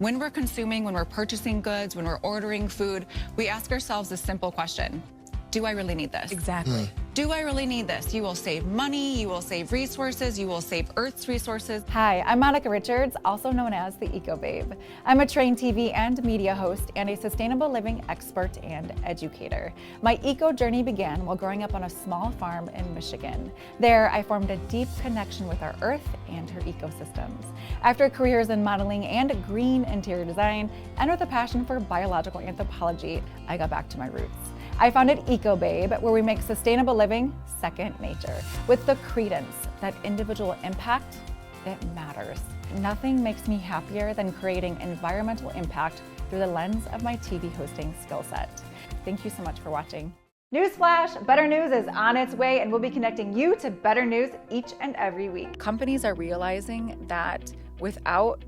When we're consuming, when we're purchasing goods, when we're ordering food, we ask ourselves a simple question. Do I really need this? Exactly. Do I really need this? You will save money, you will save resources, you will save Earth's resources. Hi, I'm Monica Richards, also known as the Eco Babe. I'm a trained TV and media host and a sustainable living expert and educator. My eco journey began while growing up on a small farm in Michigan. There, I formed a deep connection with our Earth and her ecosystems. After careers in modeling and green interior design, and with a passion for biological anthropology, I got back to my roots. I founded Eco Babe, where we make sustainable living second nature, with the credence that individual impact, it matters. Nothing makes me happier than creating environmental impact through the lens of my TV hosting skill set. Thank you so much for watching. Newsflash, better news is on its way, and we'll be connecting you to better news each and every week. Companies are realizing that without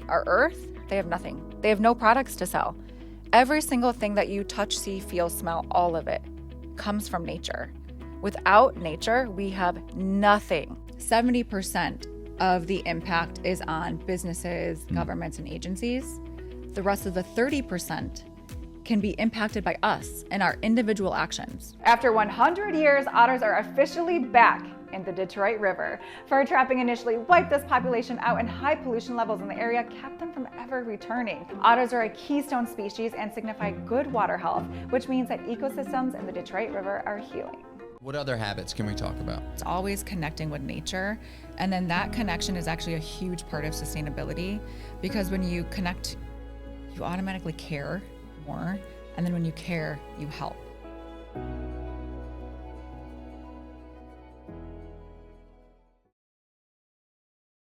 our Earth, they have nothing. They have no products to sell. Every single thing that you touch, see, feel, smell, all of it comes from nature. Without nature, we have nothing. 70% of the impact is on businesses, governments, and agencies. The rest of the 30% can be impacted by us and our individual actions. After 100 years, otters are officially back in the Detroit River. Fur trapping initially wiped this population out, and high pollution levels in the area kept them from ever returning. Otters are a keystone species and signify good water health, which means that ecosystems in the Detroit River are healing. What other habits can we talk about? It's always connecting with nature, and then that connection is actually a huge part of sustainability, because when you connect, you automatically care more, and then when you care, you help.